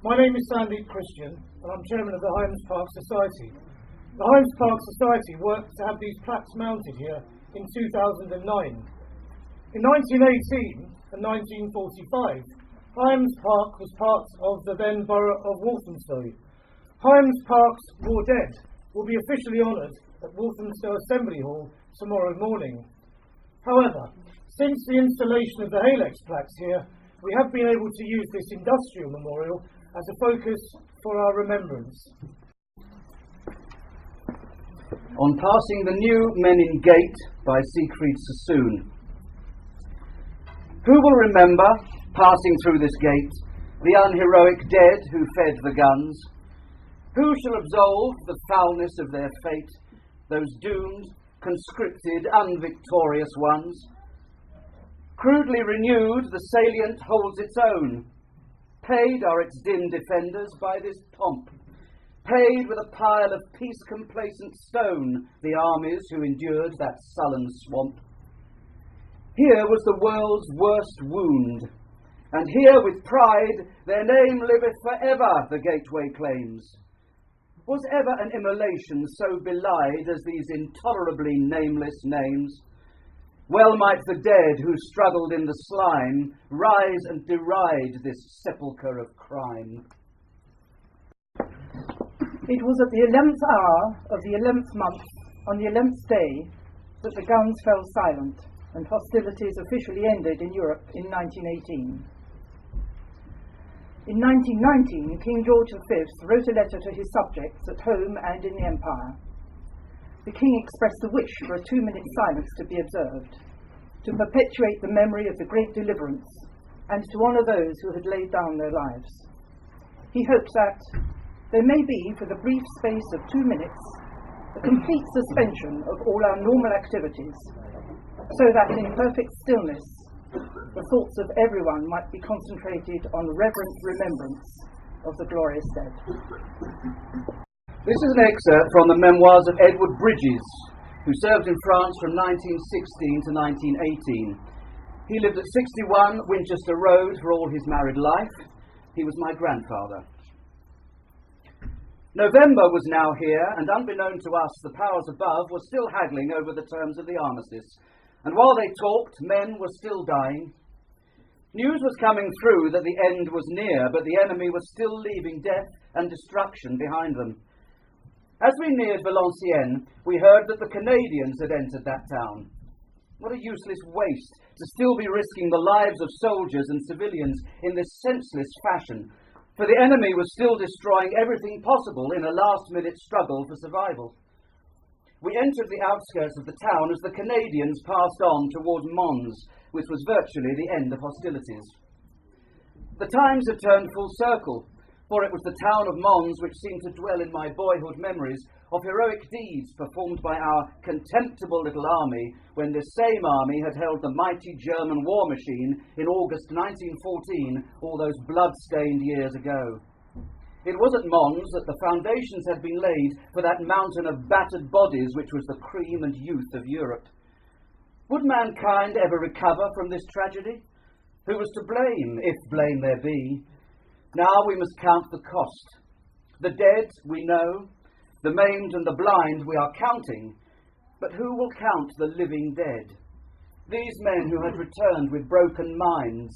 My name is Sandy Christian, and I'm chairman of the Highams Park Society. The Highams Park Society worked to have these plaques mounted here in 2009. In 1918 and 1945, Highams Park was part of the then borough of Walthamstow. Highams Park's War Dead will be officially honoured at Walthamstow Assembly Hall tomorrow morning. However, since the installation of the Halex plaques here, we have been able to use this industrial memorial as a focus for our remembrance. On passing the new Menin Gate by Siegfried Sassoon. Who will remember, passing through this gate, the unheroic dead who fed the guns? Who shall absolve the foulness of their fate, those doomed, conscripted, unvictorious ones? Crudely renewed, the salient holds its own. Paid are its dim defenders by this pomp. Paid with a pile of peace-complacent stone, the armies who endured that sullen swamp. Here was the world's worst wound, and here with pride their name liveth forever, the gateway claims. Was ever an immolation so belied as these intolerably nameless names? Well might the dead who struggled in the slime rise and deride this sepulchre of crime. It was at the 11th hour of the 11th month, on the 11th day, that the guns fell silent and hostilities officially ended in Europe in 1918. In 1919, King George V wrote a letter to his subjects at home and in the Empire. The King expressed a wish for a 2-minute silence to be observed, to perpetuate the memory of the great deliverance, and to honour those who had laid down their lives. He hoped that there may be, for the brief space of 2 minutes, a complete suspension of all our normal activities, so that in perfect stillness, the thoughts of everyone might be concentrated on reverent remembrance of the glorious dead. This is an excerpt from the memoirs of Edward Bridges, who served in France from 1916 to 1918. He lived at 61 Winchester Road for all his married life. He was my grandfather. November was now here, and unbeknown to us, the powers above were still haggling over the terms of the armistice. And while they talked, men were still dying. News was coming through that the end was near, but the enemy was still leaving death and destruction behind them. As we neared Valenciennes, we heard that the Canadians had entered that town. What a useless waste to still be risking the lives of soldiers and civilians in this senseless fashion, for the enemy was still destroying everything possible in a last-minute struggle for survival. We entered the outskirts of the town as the Canadians passed on towards Mons, which was virtually the end of hostilities. The times had turned full circle, for it was the town of Mons which seemed to dwell in my boyhood memories of heroic deeds performed by our contemptible little army when this same army had held the mighty German war machine in August 1914, all those blood-stained years ago. It was at Mons that the foundations had been laid for that mountain of battered bodies which was the cream and youth of Europe. Would mankind ever recover from this tragedy? Who was to blame, if blame there be? Now we must count the cost. The dead, we know. The maimed and the blind we are counting. But who will count the living dead? These men who had returned with broken minds,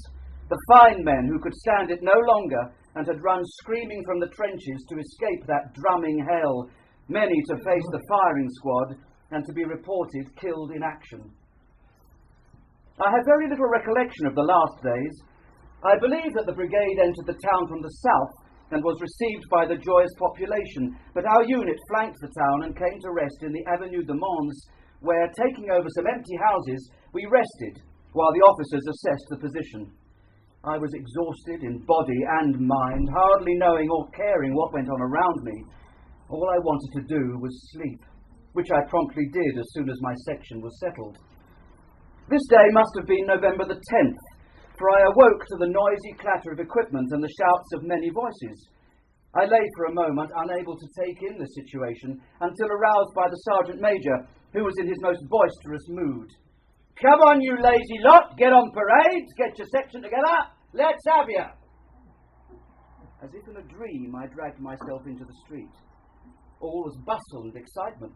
the fine men who could stand it no longer and had run screaming from the trenches to escape that drumming hell, many to face the firing squad and to be reported killed in action. I have very little recollection of the last days. I believe that the brigade entered the town from the south and was received by the joyous population, but our unit flanked the town and came to rest in the Avenue de Mons, where, taking over some empty houses, we rested while the officers assessed the position. I was exhausted in body and mind, hardly knowing or caring what went on around me. All I wanted to do was sleep, which I promptly did as soon as my section was settled. This day must have been November the 10th, for I awoke to the noisy clatter of equipment and the shouts of many voices. I lay for a moment, unable to take in the situation, until aroused by the Sergeant Major, who was in his most boisterous mood. "Come on, you lazy lot, get on parade, get your section together, let's have you." As if in a dream, I dragged myself into the street. All was bustle and excitement.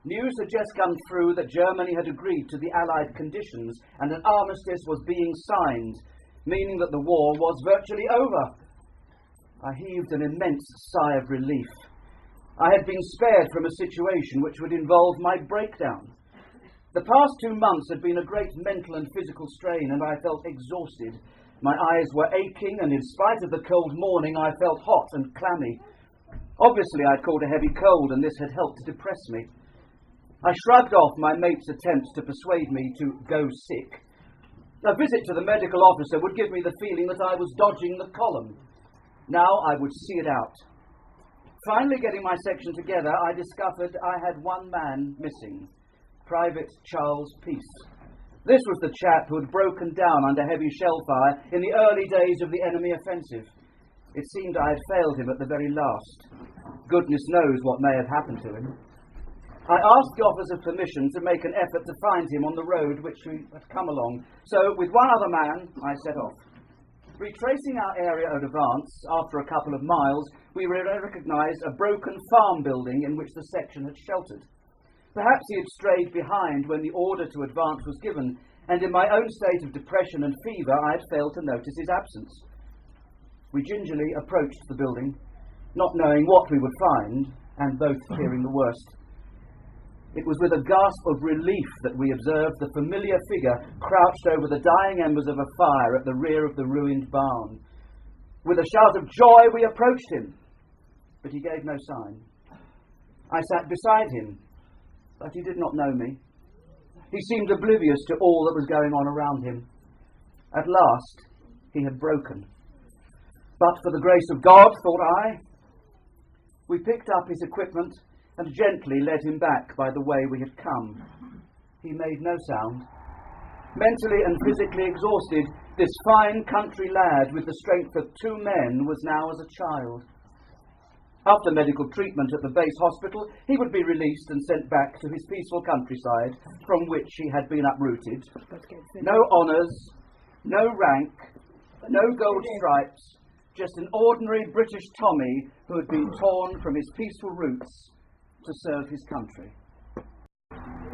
News had just come through that Germany had agreed to the Allied conditions and an armistice was being signed, meaning that the war was virtually over. I heaved an immense sigh of relief. I had been spared from a situation which would involve my breakdown. The past 2 months had been a great mental and physical strain, and I felt exhausted. My eyes were aching, and in spite of the cold morning, I felt hot and clammy. Obviously, I'd caught a heavy cold, and this had helped to depress me. I shrugged off my mate's attempts to persuade me to go sick. A visit to the medical officer would give me the feeling that I was dodging the column. Now I would see it out. Finally getting my section together, I discovered I had one man missing. Private Charles Peace. This was the chap who had broken down under heavy shell fire in the early days of the enemy offensive. It seemed I had failed him at the very last. Goodness knows what may have happened to him. I asked the officer permission to make an effort to find him on the road which we had come along, so with one other man I set off. Retracing our area at advance, after a couple of miles, we recognised a broken farm building in which the section had sheltered. Perhaps he had strayed behind when the order to advance was given, and in my own state of depression and fever I had failed to notice his absence. We gingerly approached the building, not knowing what we would find, and both fearing the worst. It was with a gasp of relief that we observed the familiar figure crouched over the dying embers of a fire at the rear of the ruined barn. With a shout of joy we approached him, but he gave no sign. I sat beside him, but he did not know me. He seemed oblivious to all that was going on around him. At last, he had broken. But for the grace of God, thought I. We picked up his equipment and gently led him back by the way we had come. He made no sound. Mentally and physically exhausted, this fine country lad with the strength of 2 men was now as a child. After medical treatment at the base hospital, he would be released and sent back to his peaceful countryside from which he had been uprooted. No honours, no rank, no gold stripes, just an ordinary British Tommy who had been torn from his peaceful roots to serve his country.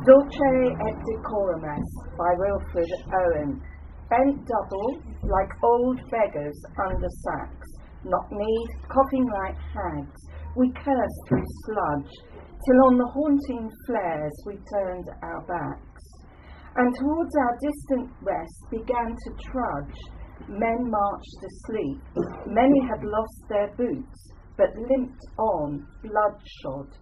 Dulce et Decorumus by Wilfred Owen. Bent double, like old beggars under sacks, knock-kneed, coughing like hags, we cursed through sludge, till on the haunting flares we turned our backs. And towards our distant rest began to trudge. Men marched asleep, many had lost their boots, but limped on, bloodshod.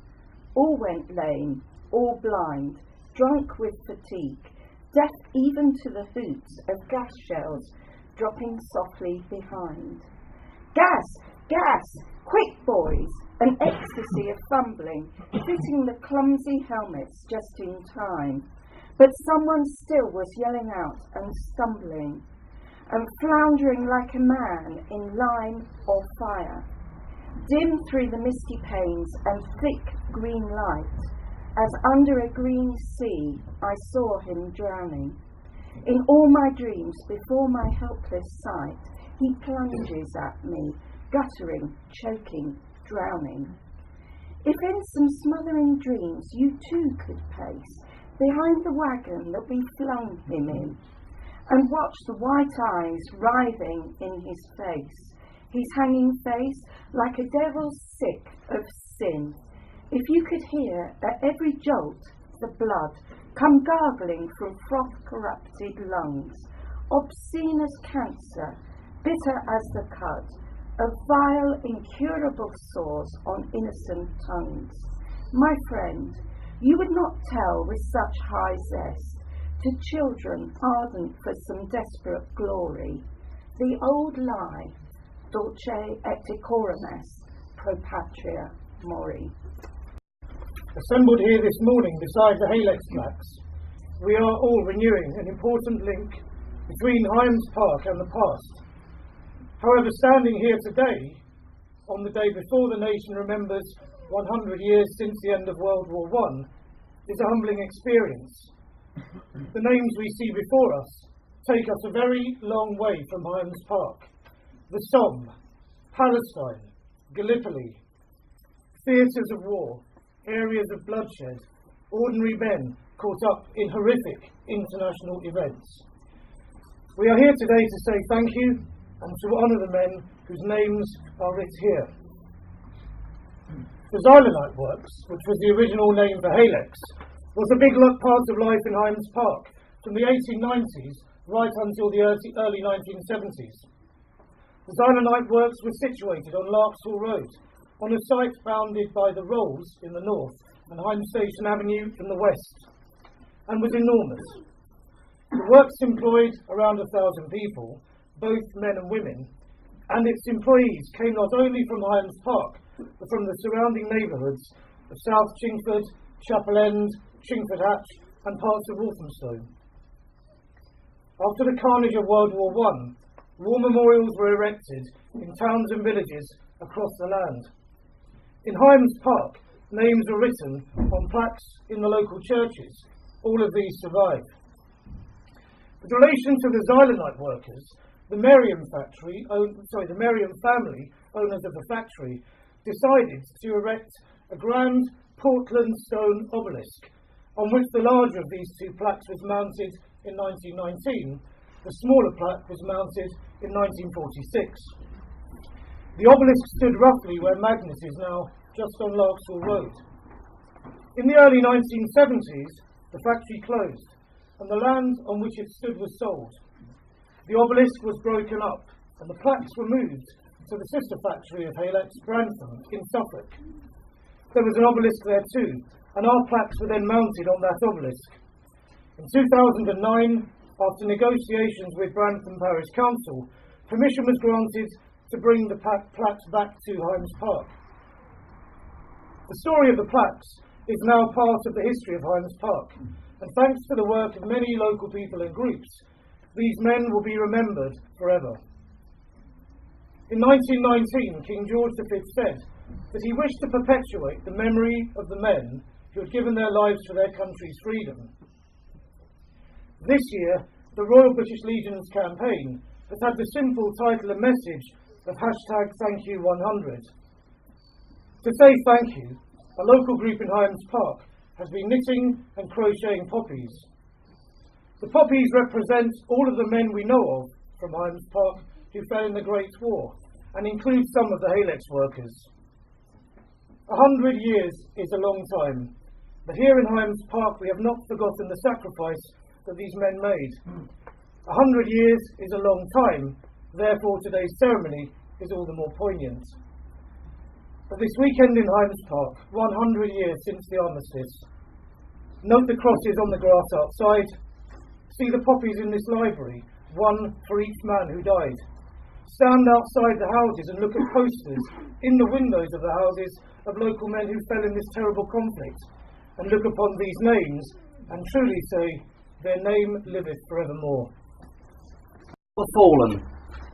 All went lame, all blind, drunk with fatigue, deaf even to the hoots of gas shells dropping softly behind. Gas! Gas! Quick, boys! An ecstasy of fumbling, fitting the clumsy helmets just in time. But someone still was yelling out and stumbling, and floundering like a man in lime or fire. Dim through the misty panes and thick green light, as under a green sea I saw him drowning. In all my dreams, before my helpless sight, he plunges at me, guttering, choking, drowning. If in some smothering dreams you too could pace behind the wagon that we flung him in, and watch the white eyes writhing in his face, his hanging face like a devil sick of sin. If you could hear at every jolt the blood come gargling from froth-corrupted lungs, obscene as cancer, bitter as the cud of vile, incurable sores on innocent tongues. My friend, you would not tell with such high zest to children ardent for some desperate glory the old lie, dulce et decorumus pro patria mori. Assembled here this morning beside the Halex plaques, we are all renewing an important link between Highams Park and the past. However, standing here today, on the day before the nation remembers 100 years since the end of World War I, is a humbling experience. The names we see before us take us a very long way from Highams Park. The Somme, Palestine, Gallipoli, theatres of war, areas of bloodshed, ordinary men caught up in horrific international events. We are here today to say thank you and to honour the men whose names are writ here. The Xylonite Works, which was the original name for Halex, was a big part of life in Highams Park from the 1890s right until the early 1970s. The Xylonite Works was situated on Larksall Road, on a site bounded by the Rolls in the north and Higham Station Avenue in the west, and was enormous. The works employed around 1,000 people, both men and women, and its employees came not only from Highams Park, but from the surrounding neighbourhoods of South Chingford, Chapel End, Chingford Hatch, and parts of Walthamstow. After the carnage of World War I, war memorials were erected in towns and villages across the land. In Highams Park, names were written on plaques in the local churches. All of these survive. With relation to the Xylonite workers, the Merriam family, owners of the factory, decided to erect a grand Portland stone obelisk, on which the larger of these two plaques was mounted in 1919. The smaller plaque was mounted in 1946. The obelisk stood roughly where Magnus is now, just on Larksall Road. In the early 1970s, the factory closed, and the land on which it stood was sold. The obelisk was broken up, and the plaques were moved to the sister factory of Halex, Brantham, in Suffolk. There was an obelisk there too, and our plaques were then mounted on that obelisk. In 2009, after negotiations with Brantham Parish Council, permission was granted to bring the plaques back to Highams Park. The story of the plaques is now part of the history of Highams Park, and thanks to the work of many local people and groups, these men will be remembered forever. In 1919, King George V said that he wished to perpetuate the memory of the men who had given their lives for their country's freedom. This year, the Royal British Legion's campaign has had the simple title and message of #ThankYou100. To say thank you, a local group in Highams Park has been knitting and crocheting poppies. The poppies represent all of the men we know of from Highams Park who fell in the Great War, and include some of the Halex workers. 100 years is a long time, but here in Highams Park we have not forgotten the sacrifice that these men made. 100 years is a long time, therefore today's ceremony is all the more poignant. But this weekend in Highams Park, 100 years since the armistice, note the crosses on the grass outside, see the poppies in this library, one for each man who died. Stand outside the houses and look at posters in the windows of the houses of local men who fell in this terrible conflict, and look upon these names and truly say, their name liveth forevermore. The Fallen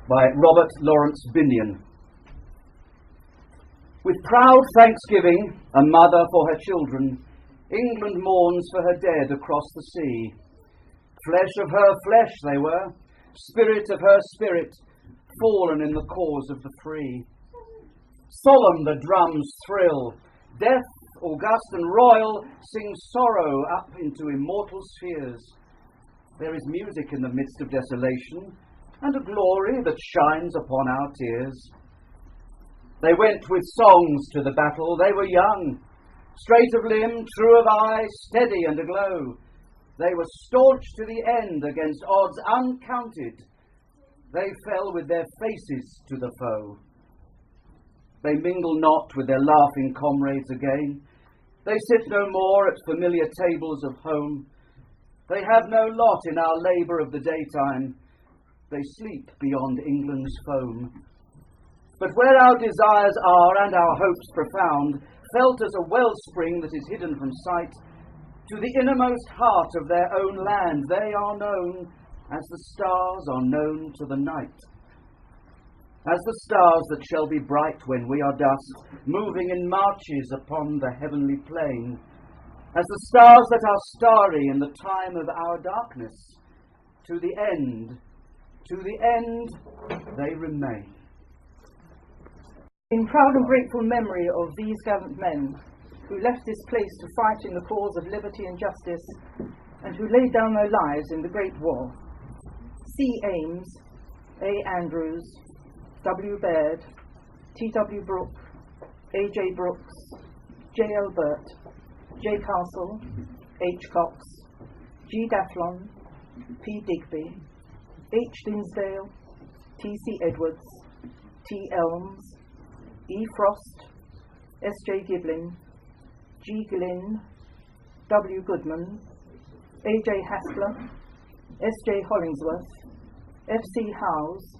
by Robert Lawrence Binion. With proud thanksgiving, a mother for her children, England mourns for her dead across the sea. Flesh of her flesh they were, spirit of her spirit, fallen in the cause of the free. Solemn the drums thrill, death, august and royal, sings sorrow up into immortal spheres. There is music in the midst of desolation, and a glory that shines upon our tears. They went with songs to the battle, they were young, straight of limb, true of eye, steady and aglow. They were staunch to the end against odds uncounted. They fell with their faces to the foe. They mingle not with their laughing comrades again. They sit no more at familiar tables of home. They have no lot in our labour of the daytime. They sleep beyond England's foam. But where our desires are and our hopes profound, felt as a wellspring that is hidden from sight, to the innermost heart of their own land they are known as the stars are known to the night. As the stars that shall be bright when we are dust, moving in marches upon the heavenly plain, as the stars that are starry in the time of our darkness, to the end they remain. In proud and grateful memory of these gallant men who left this place to fight in the cause of liberty and justice and who laid down their lives in the Great War, C. Ames, A. Andrews, W. Baird, T. W. Brooke, A. J. Brooks, J. L. Burt, J. Castle, H. Cox, G. Dafflon, P. Digby, H. Dinsdale, T. C. Edwards, T. Elms, E. Frost, S. J. Giblin, G. Glynn, W. Goodman, A. J. Haskler, S. J. Hollingsworth, F. C. Howes,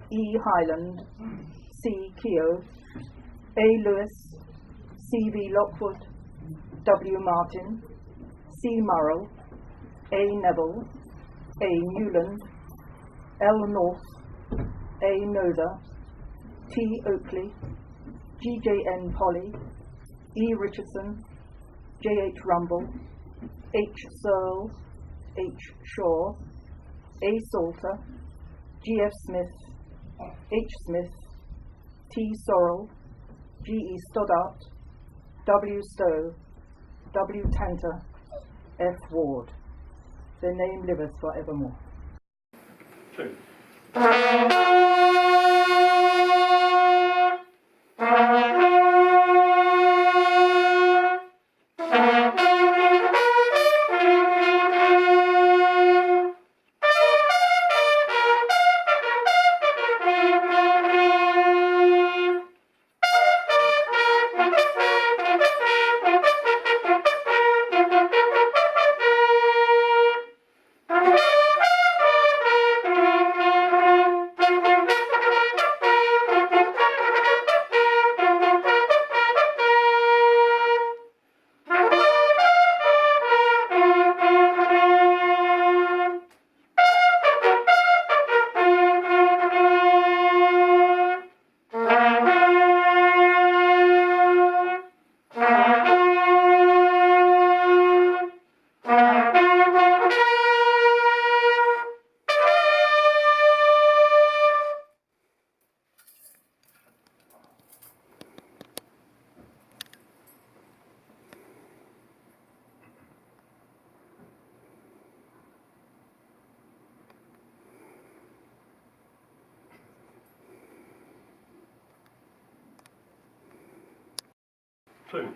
E. Highland, C. Keogh, A. Lewis, C. V. Lockwood, W. Martin, C. Murrell, A. Neville, A. Newland, L. North, A. Nother, T. Oakley, G. J. N. Polly, E. Richardson, J. H. Rumble, H. Searle, H. Shaw, A. Salter, G. F. Smith, H. Smith, T. Sorrell, G. E. Stoddart, W. Stowe, W. Tanter, F. Ward. Their name liveth for evermore. True. True.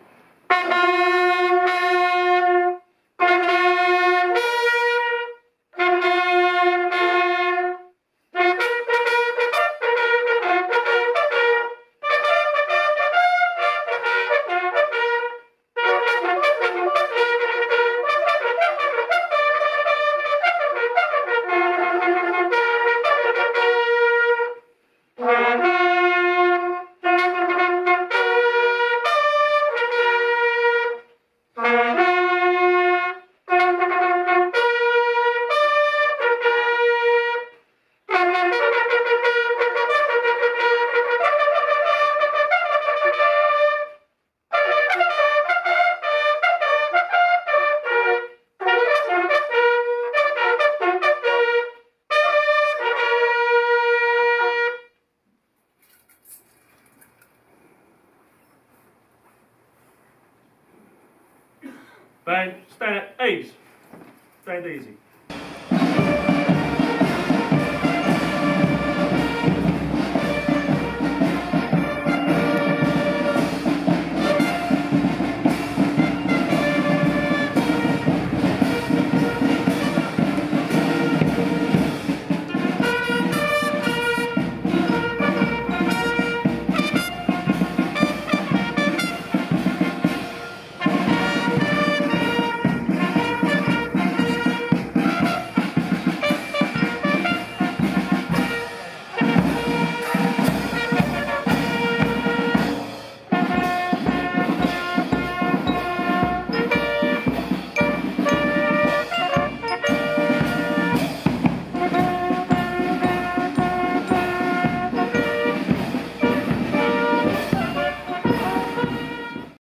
Bang, stand at ease. Stand easy.